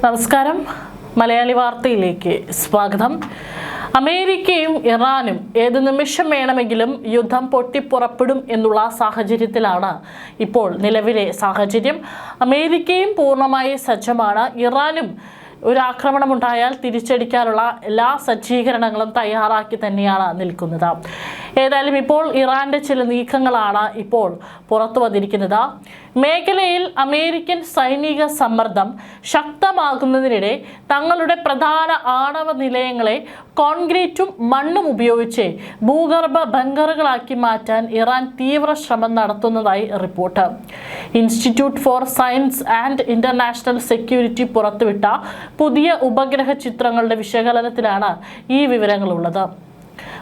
നമസ്കാരം. മലയാളി വാർത്തയിലേക്ക് സ്വാഗതം. അമേരിക്കയും ഇറാനും ഏത് നിമിഷം വേണമെങ്കിലും യുദ്ധം പൊട്ടിപ്പുറപ്പെടും എന്നുള്ള സാഹചര്യത്തിലാണ് ഇപ്പോൾ നിലവിലെ സാഹചര്യം. അമേരിക്കയും പൂർണ്ണമായി സജ്ജമാണ്. ഇറാനും ഒരു ആക്രമണമുണ്ടായാൽ തിരിച്ചടിക്കാനുള്ള എല്ലാ സജ്ജീകരണങ്ങളും തയ്യാറാക്കി തന്നെയാണ് നിൽക്കുന്നത്. ഏതായാലും ഇപ്പോൾ ഇറാന്റെ ചില നീക്കങ്ങളാണ് ഇപ്പോൾ പുറത്തു വന്നിരിക്കുന്നത്. മേഖലയിൽ അമേരിക്കൻ സൈനിക സമ്മർദ്ദം ശക്തമാകുന്നതിനിടെ തങ്ങളുടെ പ്രധാന ആണവ നിലയങ്ങളെ കോൺക്രീറ്റും മണ്ണും ഉപയോഗിച്ച് ഭൂഗർഭ ബങ്കറുകളാക്കി മാറ്റാൻ ഇറാൻ തീവ്ര ശ്രമം നടത്തുന്നതായി report. Institute for science and international security പുറത്തുവിട്ട പുതിയ ഉപഗ്രഹ ചിത്രങ്ങളുടെ വിശകലനത്തിലാണ് ഈ വിവരങ്ങളുള്ളത്.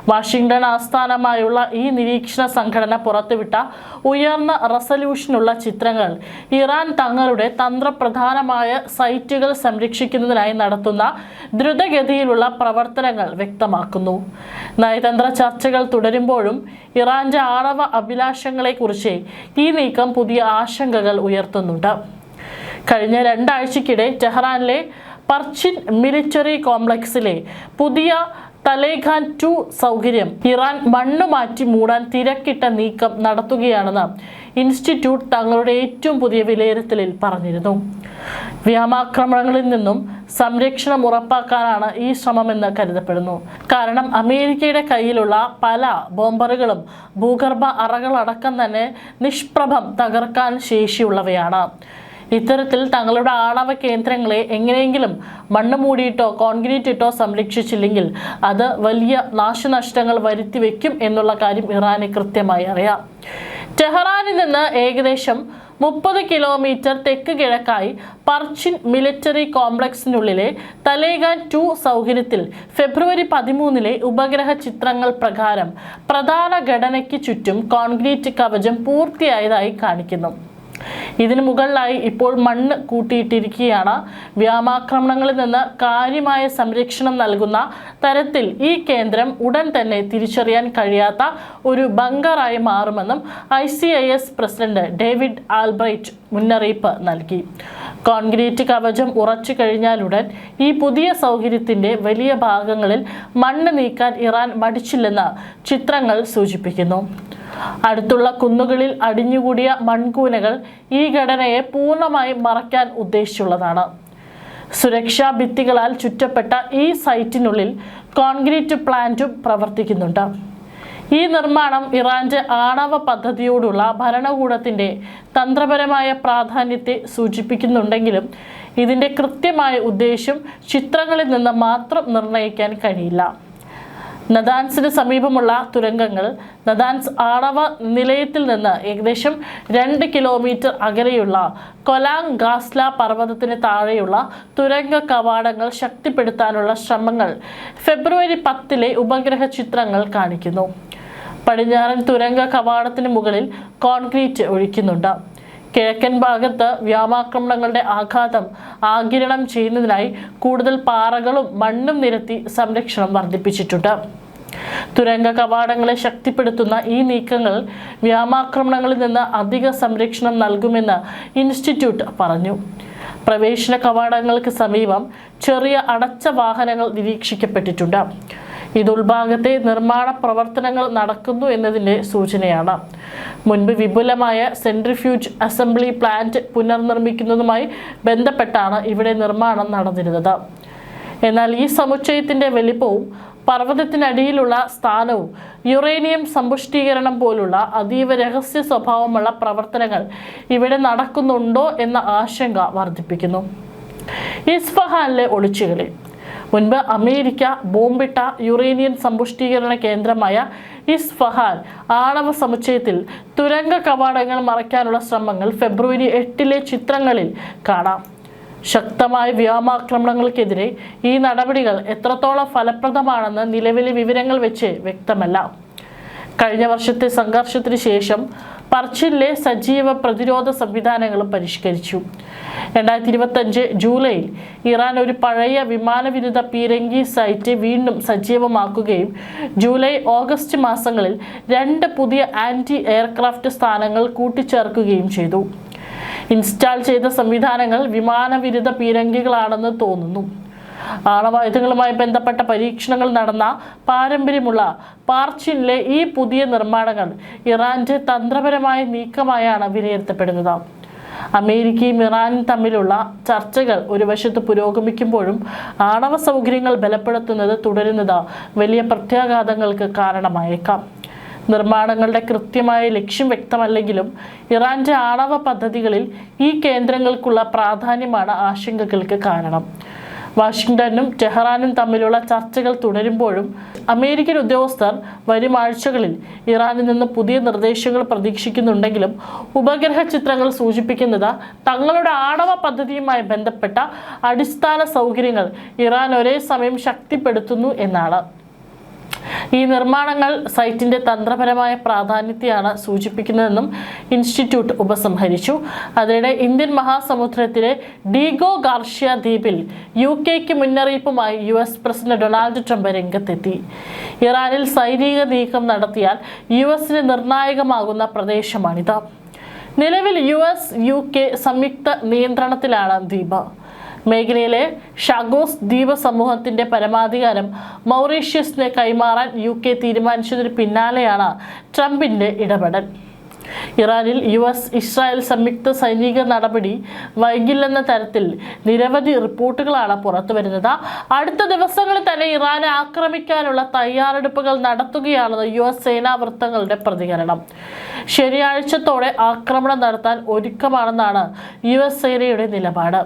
വാഷിംഗ്ടൺ ആസ്ഥാനമായുള്ള ഈ നിരീക്ഷണ സംഘടന പുറത്തുവിട്ട ഉയർന്ന റെസല്യൂഷനുള്ള ചിത്രങ്ങൾ ഇറാൻ തങ്ങളുടെ തന്ത്രപ്രധാനമായ സൈറ്റുകൾ സംരക്ഷിക്കുന്നതിനായി നടത്തുന്ന ദ്രുതഗതിയിലുള്ള പ്രവർത്തനങ്ങൾ വ്യക്തമാക്കുന്നു. നയതന്ത്ര ചർച്ചകൾ തുടരുമ്പോഴും ഇറാന്റെ ആണവ അഭിലാഷങ്ങളെക്കുറിച്ച് ഈ നീക്കം പുതിയ ആശങ്കകൾ ഉയർത്തുന്നുണ്ട്. കഴിഞ്ഞ 2 ആഴ്ചയ്ക്കിടെ ടെഹ്റാനിലെ പർച്ചിൻ മിലിറ്ററി കോംപ്ലക്സിലെ പുതിയ തലേഖാൻ 2 സൗകര്യം ഇറാൻ മണ്ണ് മാറ്റി മൂടാൻ തിരക്കിട്ട നീക്കം നടത്തുകയാണെന്ന് ഇൻസ്റ്റിറ്റ്യൂട്ട് തങ്ങളുടെ ഏറ്റവും പുതിയ വിലയിരുത്തലിൽ പറഞ്ഞിരുന്നു. വ്യോമാക്രമണങ്ങളിൽ നിന്നും സംരക്ഷണം ഉറപ്പാക്കാനാണ് ഈ ശ്രമമെന്ന് കരുതപ്പെടുന്നു. കാരണം അമേരിക്കയുടെ കയ്യിലുള്ള പല ബോംബറുകളും ഭൂഗർഭ അറകളടക്കം തന്നെ നിഷ്പ്രഭം തകർക്കാൻ ശേഷിയുള്ളവയാണ്. ഇത്തരത്തിൽ തങ്ങളുടെ ആണവ കേന്ദ്രങ്ങളെ എങ്ങനെയെങ്കിലും മണ്ണ് മൂടിയിട്ടോ കോൺക്രീറ്റ് ഇട്ടോ സംരക്ഷിച്ചില്ലെങ്കിൽ അത് വലിയ നാശനഷ്ടങ്ങൾ വരുത്തി വെക്കും എന്നുള്ള കാര്യം ഇറാന് കൃത്യമായി അറിയാം. ടെഹ്റാനിൽ നിന്ന് ഏകദേശം 30 കിലോമീറ്റർ തെക്ക് കിഴക്കായി പർച്ചിൻ മിലിറ്ററി കോംപ്ലക്സിനുള്ളിലെ തലേഖാൻ 2 സൗകര്യത്തിൽ ഫെബ്രുവരി 13 ഉപഗ്രഹ ചിത്രങ്ങൾ പ്രകാരം പ്രധാന ഘടനയ്ക്ക് ചുറ്റും കോൺക്രീറ്റ് കവചം പൂർത്തിയായതായി കാണിക്കുന്നു. ഇതിനു മുകളിലായി ഇപ്പോൾ മണ്ണ് കൂട്ടിയിട്ടിരിക്കുകയാണ്. വ്യോമാക്രമണങ്ങളിൽ നിന്ന് കാര്യമായ സംരക്ഷണം നൽകുന്ന തരത്തിൽ ഈ കേന്ദ്രം ഉടൻ തന്നെ തിരിച്ചറിയാൻ കഴിയാത്ത ഒരു ബങ്കറായി മാറുമെന്നും ICIS പ്രസിഡന്റ് ഡേവിഡ് ആൽബ്രൈറ്റ് മുന്നറിയിപ്പ് നൽകി. കോൺക്രീറ്റ് കവചം ഉറച്ചു കഴിഞ്ഞാലുടൻ ഈ പുതിയ സൗകര്യത്തിന്റെ വലിയ ഭാഗങ്ങളിൽ മണ്ണ് നീക്കാൻ ഇറാൻ മടിച്ചില്ലെന്ന് ചിത്രങ്ങൾ സൂചിപ്പിക്കുന്നു. അടുത്തുള്ള കുന്നുകളിൽ അടിഞ്ഞുകൂടിയ മൺകൂനകൾ ഈ ഘടനയെ പൂർണ്ണമായി മറയ്ക്കാൻ ഉദ്ദേശിച്ചുള്ളതാണ്. സുരക്ഷാ ഭിത്തികളാൽ ചുറ്റപ്പെട്ട ഈ സൈറ്റിനുള്ളിൽ കോൺക്രീറ്റ് പ്ലാന്റും പ്രവർത്തിക്കുന്നുണ്ട്. ഈ നിർമ്മാണം ഇറാന്റെ ആണവ പദ്ധതിയോടുള്ള ഭരണകൂടത്തിന്റെ തന്ത്രപരമായ പ്രാധാന്യത്തെ സൂചിപ്പിക്കുന്നുണ്ടെങ്കിലും ഇതിന്റെ കൃത്യമായ ഉദ്ദേശ്യം ചിത്രങ്ങളിൽ നിന്ന് മാത്രം നിർണ്ണയിക്കാൻ കഴിയില്ല. നദാൻസിന് സമീപമുള്ള തുരങ്കങ്ങൾ നദാൻസ് ആണവ നിലയത്തിൽ നിന്ന് ഏകദേശം 2 കിലോമീറ്റർ അകലെയുള്ള കൊലാങ് ഗാസ്ല പർവ്വതത്തിന് താഴെയുള്ള തുരങ്ക കവാടങ്ങൾ ശക്തിപ്പെടുത്താനുള്ള ശ്രമങ്ങൾ ഫെബ്രുവരി 10 ഉപഗ്രഹ ചിത്രങ്ങൾ കാണിക്കുന്നു. പടിഞ്ഞാറൻ തുരങ്ക കവാടത്തിന് മുകളിൽ കോൺക്രീറ്റ് ഒഴിക്കുന്നുണ്ട്. കിഴക്കൻ ഭാഗത്ത് വ്യോമാക്രമണങ്ങളുടെ ആഘാതം ആഗിരണം ചെയ്യുന്നതിനായി കൂടുതൽ പാറകളും മണ്ണും നിരത്തി സംരക്ഷണം വർദ്ധിപ്പിച്ചിട്ടുണ്ട്. തുരങ്ക കവാടങ്ങളെ ശക്തിപ്പെടുത്തുന്ന ഈ നീക്കങ്ങൾ വ്യോമാക്രമണങ്ങളിൽ നിന്ന് അധിക സംരക്ഷണം നൽകുമെന്ന് ഇൻസ്റ്റിറ്റ്യൂട്ട് പറഞ്ഞു. പ്രവേശന കവാടങ്ങൾക്ക് സമീപം ചെറിയ അടച്ച വാഹനങ്ങൾ നിരീക്ഷിക്കപ്പെട്ടിട്ടുണ്ട്. ഇത് ഉൾഭാഗത്തെ നിർമ്മാണ പ്രവർത്തനങ്ങൾ നടക്കുന്നു എന്നതിൻ്റെ സൂചനയാണ്. മുൻപ് വിപുലമായ സെൻട്രിഫ്യൂജ് അസംബ്ലി പ്ലാന്റ് പുനർനിർമ്മിക്കുന്നതുമായി ബന്ധപ്പെട്ടാണ് ഇവിടെ നിർമ്മാണം നടന്നിരുന്നത്. എന്നാൽ ഈ സമുച്ചയത്തിൻ്റെ വലിപ്പവും പർവ്വതത്തിനടിയിലുള്ള സ്ഥാനവും യുറേനിയം സമ്പുഷ്ടീകരണം പോലുള്ള അതീവ രഹസ്യ സ്വഭാവമുള്ള പ്രവർത്തനങ്ങൾ ഇവിടെ നടക്കുന്നുണ്ടോ എന്ന ആശങ്ക വർദ്ധിപ്പിക്കുന്നു. ഇസ്ഫഹാനിലെ ഒളിച്ചുകളി. മുൻപ് അമേരിക്ക ബോംബിട്ട യുറേനിയം സമ്പുഷ്ടീകരണ കേന്ദ്രമായ ഇസ്ഫഹാൻ ആണവ സമുച്ചയത്തിൽ തുരങ്ക കവാടങ്ങൾ മറയ്ക്കാനുള്ള ശ്രമങ്ങൾ ഫെബ്രുവരി 8 ചിത്രങ്ങളിൽ കാണാം. ശക്തമായ വ്യോമാക്രമണങ്ങൾക്കെതിരെ ഈ നടപടികൾ എത്രത്തോളം ഫലപ്രദമാണെന്ന് നിലവിലെ വിവരങ്ങൾ വെച്ച് വ്യക്തമല്ല. കഴിഞ്ഞ വർഷത്തെ സംഘർഷത്തിന് ശേഷം പർച്ചിനിലെ സജീവ പ്രതിരോധ സംവിധാനങ്ങളും പരിഷ്കരിച്ചു. 2025 ജൂലൈയിൽ ഇറാൻ ഒരു പഴയ വിമാനവിരുദ്ധ പീരങ്കി സൈറ്റ് വീണ്ടും സജീവമാക്കുകയും ജൂലൈ ഓഗസ്റ്റ് മാസങ്ങളിൽ 2 പുതിയ ആന്റി എയർക്രാഫ്റ്റ് സ്ഥാനങ്ങൾ കൂട്ടിച്ചേർക്കുകയും ചെയ്തു. ഇൻസ്റ്റാൾ ചെയ്ത സംവിധാനങ്ങൾ വിമാനവിരുദ്ധ പീരങ്കികളാണെന്ന് തോന്നുന്നു. ആണവായുധങ്ങളുമായി ബന്ധപ്പെട്ട പരീക്ഷണങ്ങൾ നടന്ന പാരമ്പര്യമുള്ള പാർച്ചിനിലെ ഈ പുതിയ നിർമ്മാണങ്ങൾ ഇറാന്റെ തന്ത്രപരമായ നീക്കമായാണ് വിലയിരുത്തപ്പെടുന്നത്. അമേരിക്കയും ഇറാനും തമ്മിലുള്ള ചർച്ചകൾ ഒരു വശത്ത് പുരോഗമിക്കുമ്പോഴും ആണവ സൗകര്യങ്ങൾ ബലപ്പെടുത്തുന്നത് തുടരുന്നത് വലിയ പ്രത്യാഘാതങ്ങൾക്ക് കാരണമായേക്കാം. നിർമ്മാണങ്ങളുടെ കൃത്യമായ ലക്ഷ്യം വ്യക്തമല്ലെങ്കിലും ഇറാന്റെ ആണവ പദ്ധതികളിൽ ഈ കേന്ദ്രങ്ങൾക്കുള്ള പ്രാധാന്യമാണ് ആശങ്കകൾക്ക് കാരണം. വാഷിംഗ്ടണും ടെഹ്റാനും തമ്മിലുള്ള ചർച്ചകൾ തുടരുമ്പോഴും അമേരിക്കൻ ഉദ്യോഗസ്ഥർ വരും ആഴ്ചകളിൽ ഇറാനിൽ നിന്ന് പുതിയ നിർദ്ദേശങ്ങൾ പ്രതീക്ഷിക്കുന്നുണ്ടെങ്കിലും ഉപഗ്രഹ ചിത്രങ്ങൾ സൂചിപ്പിക്കുന്നത് തങ്ങളുടെ ആണവ പദ്ധതിയുമായി ബന്ധപ്പെട്ട അടിസ്ഥാന സൗകര്യങ്ങൾ ഇറാൻ ഒരേ സമയം ശക്തിപ്പെടുത്തുന്നു എന്നാണ്. ഈ നിർമ്മാണങ്ങൾ സൈറ്റിന്റെ തന്ത്രപരമായ പ്രാധാന്യത്തെയാണ് സൂചിപ്പിക്കുന്നതെന്നും ഇൻസ്റ്റിറ്റ്യൂട്ട് ഉപസംഹരിച്ചു. അതിനിടെ ഇന്ത്യൻ മഹാസമുദ്രത്തിലെ ഡീഗോ ഗാർഷ്യ ദ്വീപിൽ UK മുന്നറിയിപ്പുമായി US പ്രസിഡന്റ് ഡൊണാൾഡ് ട്രംപ് രംഗത്തെത്തി. ഇറാനിൽ സൈനിക നീക്കം നടത്തിയാൽ US നിർണായകമാകുന്ന പ്രദേശമാണിത്. നിലവിൽ UK സംയുക്ത നിയന്ത്രണത്തിലാണ് ദ്വീപ്. മേഖലയിലെ ഷാഗോസ് ദ്വീപ സമൂഹത്തിന്റെ പരമാധികാരം മൗറീഷ്യസിന് കൈമാറാൻ UK തീരുമാനിച്ചതിന് പിന്നാലെയാണ് ട്രംപിന്റെ ഇടപെടൽ. ഇറാനിൽ ഇസ്രായേൽ സംയുക്ത സൈനിക നടപടി വൈകില്ലെന്ന തരത്തിൽ നിരവധി റിപ്പോർട്ടുകളാണ് പുറത്തുവരുന്നത്. അടുത്ത ദിവസങ്ങളിൽ തന്നെ ഇറാനെ ആക്രമിക്കാനുള്ള തയ്യാറെടുപ്പുകൾ നടത്തുകയാണെന്ന് US സേനാ വൃത്തങ്ങളുടെ പ്രതികരണം. ശനിയാഴ്ചത്തോടെ ആക്രമണം നടത്താൻ ഒരുക്കമാണെന്നാണ് US സേനയുടെ നിലപാട്.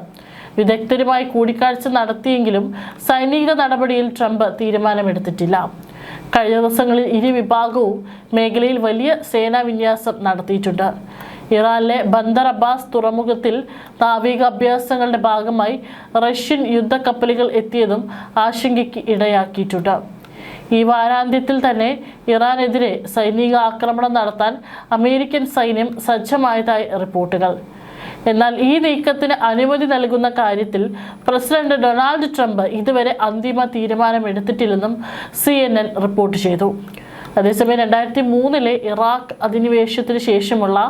വിദഗ്ധരുമായി കൂടിക്കാഴ്ച നടത്തിയെങ്കിലും സൈനിക നടപടിയിൽ ട്രംപ് തീരുമാനമെടുത്തിട്ടില്ല. കഴിഞ്ഞ ദിവസങ്ങളിൽ ഇരു വിഭാഗവും മേഖലയിൽ വലിയ സേനാ വിന്യാസം നടത്തിയിട്ടുണ്ട്. ഇറാനിലെ ബന്ദർ അബ്ബാസ് തുറമുഖത്തിൽ നാവിക അഭ്യാസങ്ങളുടെ ഭാഗമായി റഷ്യൻ യുദ്ധക്കപ്പലുകൾ എത്തിയതും ആശങ്കയ്ക്ക് ഇടയാക്കിയിട്ടുണ്ട്. ഈ വാരാന്ത്യത്തിൽ തന്നെ ഇറാനെതിരെ സൈനിക ആക്രമണം നടത്താൻ അമേരിക്കൻ സൈന്യം സജ്ജമായതായി റിപ്പോർട്ടുകൾ. എന്നാൽ ഈ നീക്കത്തിന് അനുമതി നൽകുന്ന കാര്യത്തിൽ പ്രസിഡന്റ് ഡൊണാൾഡ് ട്രംപ് ഇതുവരെ അന്തിമ തീരുമാനമെടുത്തിട്ടില്ലെന്നും CNN റിപ്പോർട്ട് ചെയ്തു. അതേസമയം 2003 ഇറാഖ് അധിനിവേശത്തിന് ശേഷമുള്ള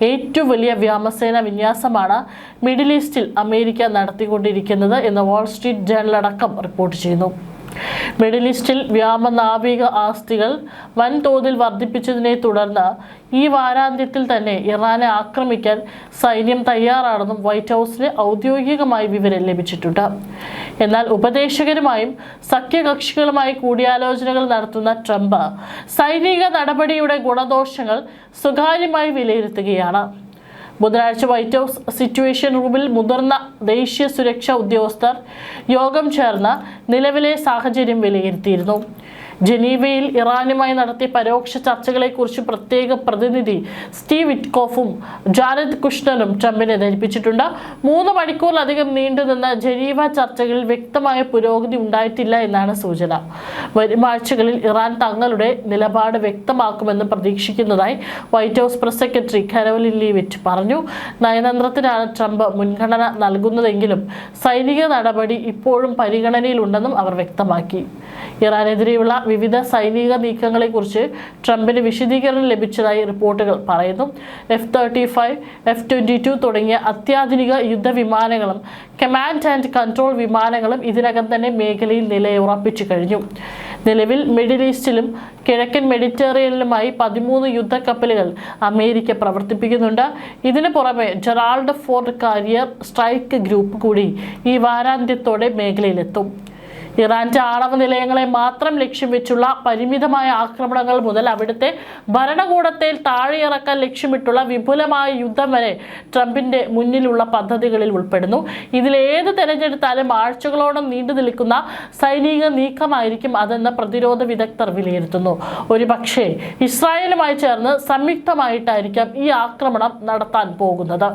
ഏറ്റവും വലിയ വ്യോമസേന വിന്യാസമാണ് മിഡിൽ ഈസ്റ്റിൽ അമേരിക്ക നടത്തിക്കൊണ്ടിരിക്കുന്നത് എന്ന് വാൾ സ്ട്രീറ്റ് ജേർണൽ അടക്കം റിപ്പോർട്ട് ചെയ്യുന്നു. മിഡിൽ ഈസ്റ്റിൽ വ്യോമനാവിക ആസ്തികൾ വൻതോതിൽ വർദ്ധിപ്പിച്ചതിനെ തുടർന്ന് ഈ വാരാന്ത്യത്തിൽ തന്നെ ഇറാനെ ആക്രമിക്കാൻ സൈന്യം തയ്യാറാണെന്നും വൈറ്റ് ഹൗസിന് ഔദ്യോഗികമായി വിവരം ലഭിച്ചിട്ടുണ്ട്. എന്നാൽ ഉപദേശകരുമായും സഖ്യകക്ഷികളുമായി കൂടിയാലോചനകൾ നടത്തുന്ന ട്രംപ് സൈനിക നടപടിയുടെ ഗുണദോഷങ്ങൾ സ്വകാര്യമായി വിലയിരുത്തുകയാണ്. ബുധനാഴ്ച വൈറ്റ് ഹൗസ് സിറ്റുവേഷൻ റൂമിൽ മുതിർന്ന ദേശീയ സുരക്ഷാ ഉദ്യോഗസ്ഥർ യോഗം ചേർന്ന് നിലവിലെ സാഹചര്യം വിലയിരുത്തിയിരുന്നു. ജനീവയിൽ ഇറാനുമായി നടത്തിയ പരോക്ഷ ചർച്ചകളെക്കുറിച്ച് പ്രത്യേക പ്രതിനിധി സ്റ്റീവ് വിറ്റ്കോഫും ജാരദ് കുഷ്ണറും ട്രംപിനെ ധരിപ്പിച്ചിട്ടുണ്ട്. 3 മണിക്കൂറിലധികം നീണ്ടുനിന്ന ജനീവ ചർച്ചകളിൽ വ്യക്തമായ പുരോഗതി ഉണ്ടായിട്ടില്ല എന്നാണ് സൂചന. വരും ആഴ്ചകളിൽ ഇറാൻ തങ്ങളുടെ നിലപാട് വ്യക്തമാക്കുമെന്ന് പ്രതീക്ഷിക്കുന്നതായി white house press secretary Karoline Leavitt പറഞ്ഞു. നയതന്ത്രത്തിനാണ് ട്രംപ് മുൻഗണന നൽകുന്നതെങ്കിലും സൈനിക നടപടി ഇപ്പോഴും പരിഗണനയിലുണ്ടെന്നും അവർ വ്യക്തമാക്കി. ഇറാനെതിരെയുള്ള വിവിധ സൈനിക നീക്കങ്ങളെക്കുറിച്ച് ട്രംപിന് വിശദീകരണം ലഭിച്ചതായി റിപ്പോർട്ടുകൾ പറയുന്നു. F-35, F-22 തുടങ്ങിയ അത്യാധുനിക യുദ്ധവിമാനങ്ങളും കമാൻഡ് ആൻഡ് കൺട്രോൾ വിമാനങ്ങളും ഇതിനകം തന്നെ മേഖലയിൽ നിലയുറപ്പിച്ചു കഴിഞ്ഞു. നിലവിൽ മിഡിൽ ഈസ്റ്റിലും കിഴക്കൻ മെഡിറ്ററേനിയനിലുമായി 13 യുദ്ധക്കപ്പലുകൾ അമേരിക്ക പ്രവർത്തിപ്പിക്കുന്നുണ്ട്. ഇതിനു പുറമെ Gerald Ford carrier strike group കൂടി ഈ വാരാന്ത്യത്തോടെ മേഖലയിലെത്തും. ഇറാന്റെ ആണവ നിലയങ്ങളെ മാത്രം ലക്ഷ്യം വെച്ചുള്ള പരിമിതമായ ആക്രമണങ്ങൾ മുതൽ അവിടുത്തെ ഭരണകൂടത്തെ താഴെയിറക്കാൻ ലക്ഷ്യമിട്ടുള്ള വിപുലമായ യുദ്ധം വരെ ട്രംപിന്റെ മുന്നിലുള്ള പദ്ധതികളിൽ ഉൾപ്പെടുന്നു. ഇതിലേത് തെരഞ്ഞെടുത്താലും ആഴ്ചകളോളം നീണ്ടു നിൽക്കുന്ന സൈനിക നീക്കമായിരിക്കും അതെന്ന് പ്രതിരോധ വിദഗ്ധർ വിലയിരുത്തുന്നു. ഒരുപക്ഷേ ഇസ്രായേലുമായി ചേർന്ന് സംയുക്തമായിട്ടായിരിക്കാം ഈ ആക്രമണം നടത്താൻ പോകുന്നത്.